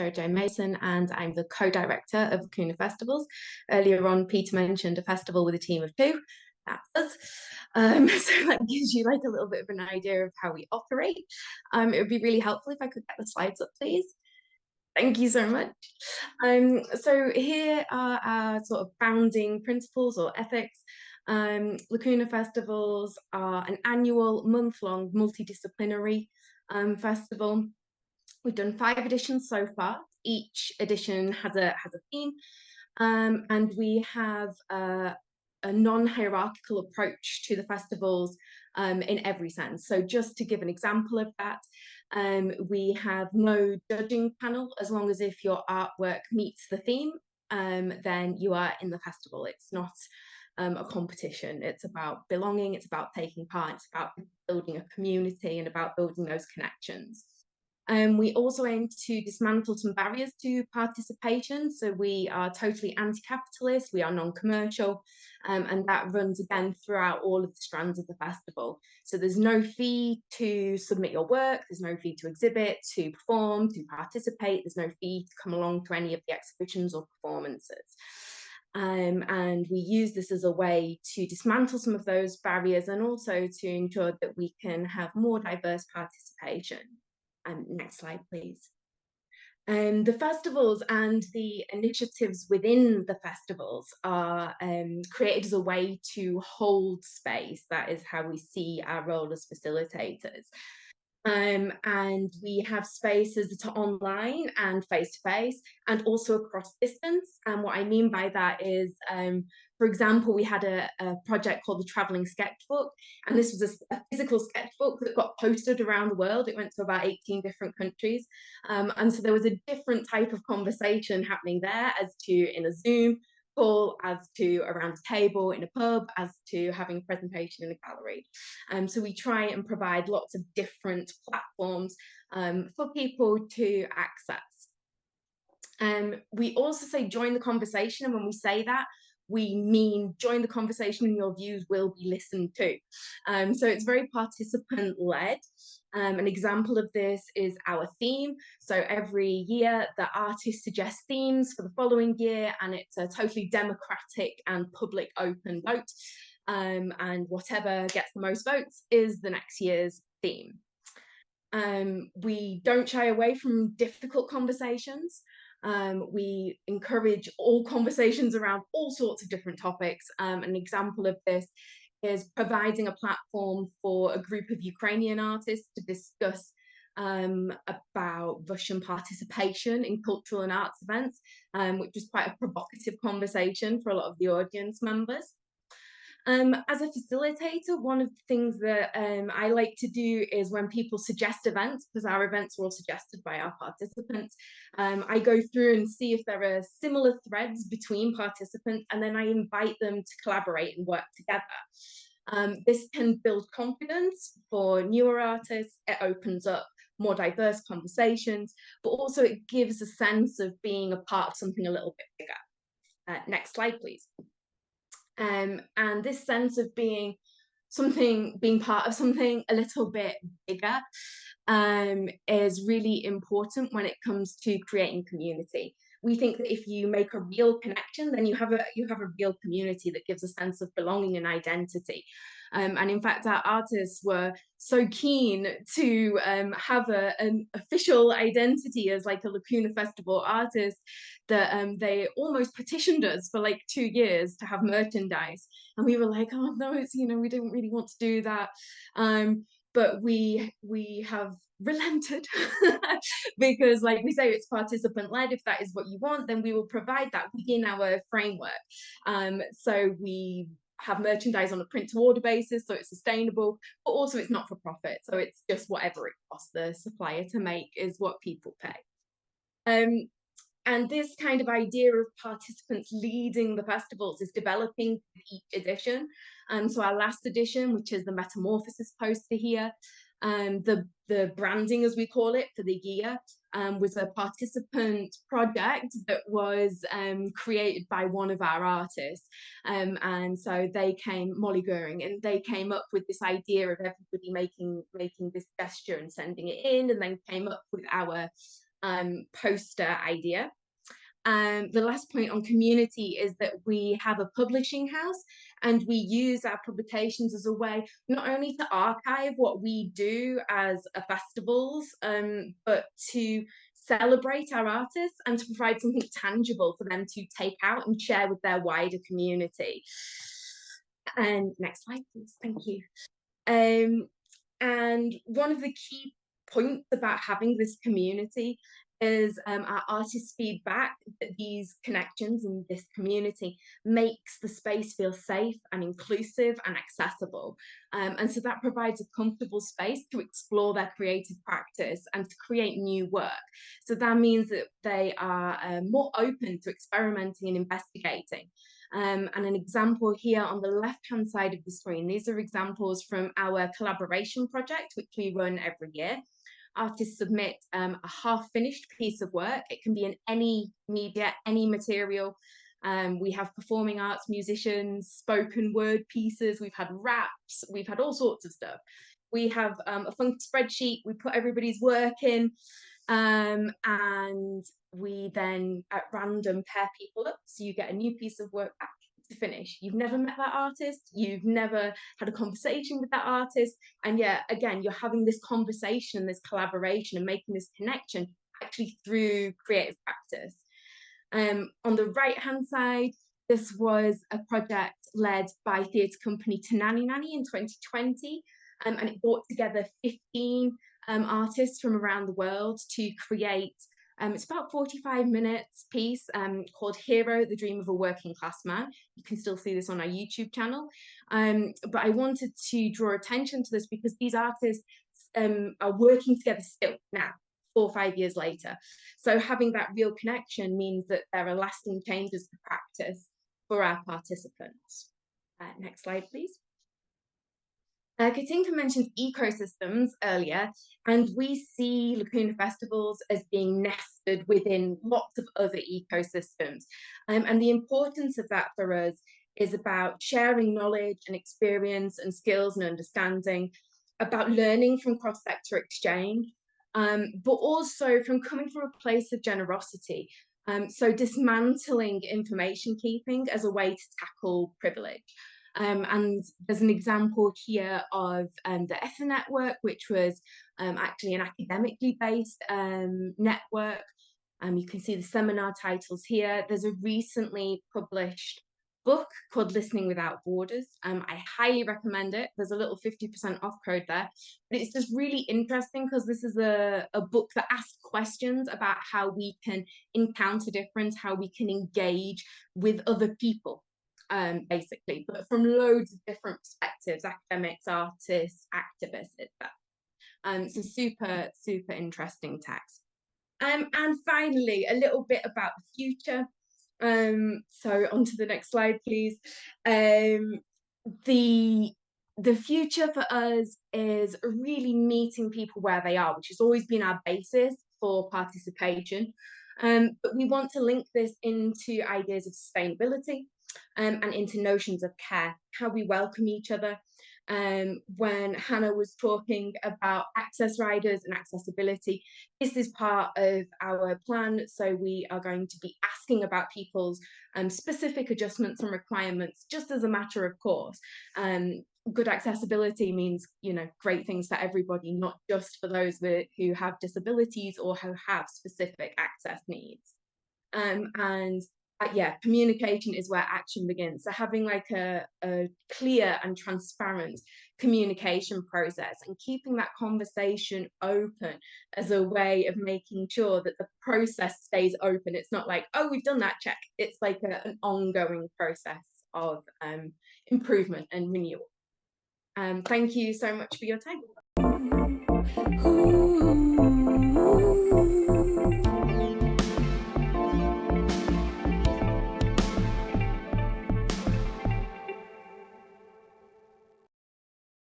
Sarah Jane Mason, and I'm the co-director of Lacuna Festivals. Earlier on, Peter mentioned a festival with a team of two. That's us. So that gives you like a little bit of an idea of how we operate. It would be really helpful if I could get the slides up, please. Thank you so much. So here are our sort of founding principles or ethics. Lacuna Festivals are an annual, month-long, multidisciplinary festival. We've done 5 editions so far. Each edition has a theme, and we have a non-hierarchical approach to the festivals in every sense. So just to give an example of that, we have no judging panel. As long as if your artwork meets the theme, then you are in the festival. It's not a competition. It's about belonging, it's about taking part, it's about building a community and about building those connections. We also aim to dismantle some barriers to participation. So we are totally anti-capitalist, we are non-commercial, and that runs again throughout all of the strands of the festival. So there's no fee to submit your work, there's no fee to exhibit, to perform, to participate, there's no fee to come along to any of the exhibitions or performances. And we use this as a way to dismantle some of those barriers and also to ensure that we can have more diverse participation. Next slide, please. The festivals and the initiatives within the festivals are created as a way to hold space. That is how we see our role as facilitators. And we have spaces to online and face-to-face and also across distance. And what I mean by that is, for example, we had a project called the Traveling Sketchbook, and this was a physical sketchbook that got posted around the world. It went to about 18 different countries. And so there was a different type of conversation happening there as to in a Zoom call, as to around a table in a pub, as to having a presentation in a gallery. So we try and provide lots of different platforms for people to access. We also say join the conversation, and when we say that, we mean join the conversation and your views will be listened to. So it's very participant-led. An example of this is our theme. So every year the artist suggests themes for the following year, and it's a totally democratic and public open vote. And whatever gets the most votes is the next year's theme. We don't shy away from difficult conversations. We encourage all conversations around all sorts of different topics. An example of this is providing a platform for a group of Ukrainian artists to discuss about Russian participation in cultural and arts events, which was quite a provocative conversation for a lot of the audience members. As a facilitator, one of the things that I like to do is when people suggest events, because our events are all suggested by our participants, I go through and see if there are similar threads between participants, and then I invite them to collaborate and work together. This can build confidence for newer artists. It opens up more diverse conversations, but also it gives a sense of being a part of something a little bit bigger. Next slide, please. And this sense of being part of something a little bit bigger is really important when it comes to creating community. We think that if you make a real connection, then you have a real community that gives a sense of belonging and identity. And in fact, our artists were so keen to have an official identity as like a Lacuna Festival artist that they almost petitioned us for like 2 years to have merchandise. And we were like, oh no, it's, you know, we don't really want to do that. But we have relented because, like we say, it's participant led. If that is what you want, then we will provide that within our framework. So we have merchandise on a print to order basis, so it's sustainable, but also it's not for profit, so it's just whatever it costs the supplier to make is what people pay. And this kind of idea of participants leading the festivals is developing with each edition. So our last edition, which is the Metamorphosis poster here, the branding, as we call it, for the year, was a participant project that was created by one of our artists. And so they came, Molly Goering, and they came up with this idea of everybody making this gesture and sending it in, and then came up with our poster idea. The last point on community is that we have a publishing house, and we use our publications as a way not only to archive what we do as festivals, but to celebrate our artists and to provide something tangible for them to take out and share with their wider community. And next slide, please. Thank you. And one of the key points about having this community is our artists' feedback that these connections and this community makes the space feel safe and inclusive and accessible. And so that provides a comfortable space to explore their creative practice and to create new work. So that means that they are more open to experimenting and investigating. And an example here on the left-hand side of the screen, these are examples from our collaboration project, which we run every year. Artists submit a half-finished piece of work. It can be in any media, any material. We have performing arts, musicians, spoken word pieces, we've had raps, we've had all sorts of stuff. We have a fun spreadsheet, we put everybody's work in, and we then at random pair people up, so you get a new piece of work back to finish. You've never met that artist, you've never had a conversation with that artist, and yet again you're having this conversation, this collaboration, and making this connection actually through creative practice. On the right hand side, this was a project led by theatre company Tanani Nani in 2020, and it brought together 15 artists from around the world to create, it's about 45 minutes piece, called Hero, the Dream of a Working Class Man. You can still see this on our YouTube channel. But I wanted to draw attention to this because these artists are working together still now, 4 or 5 years later. So having that real connection means that there are lasting changes to practice for our participants. Next slide, please. Katinka mentioned ecosystems earlier, and we see Lacuna festivals as being nested within lots of other ecosystems. And the importance of that for us is about sharing knowledge and experience and skills and understanding, about learning from cross-sector exchange, but also from coming from a place of generosity. So dismantling information keeping as a way to tackle privilege. And there's an example here of the EFA network, which was actually an academically based network. You can see the seminar titles here. There's a recently published book called Listening Without Borders. I highly recommend it. There's a little 50% off code there, but it's just really interesting because this is a book that asks questions about how we can encounter difference, how we can engage with other people, basically, but from loads of different perspectives: academics, artists, activists, etc. So super, super interesting text. And finally, a little bit about the future. So on to the next slide, please. The future for us is really meeting people where they are, which has always been our basis for participation. But we want to link this into ideas of sustainability, and into notions of care, how we welcome each other. When Hannah was talking about access riders and accessibility, this is part of our plan. So we are going to be asking about people's specific adjustments and requirements, just as a matter of course. Good accessibility means, you know, great things for everybody, not just for those who have disabilities or who have specific access needs. Yeah, communication is where action begins. So having like a clear and transparent communication process and keeping that conversation open as a way of making sure that the process stays open. It's not like, oh, we've done that, check. It's like an ongoing process of improvement and renewal. Thank you so much for your time.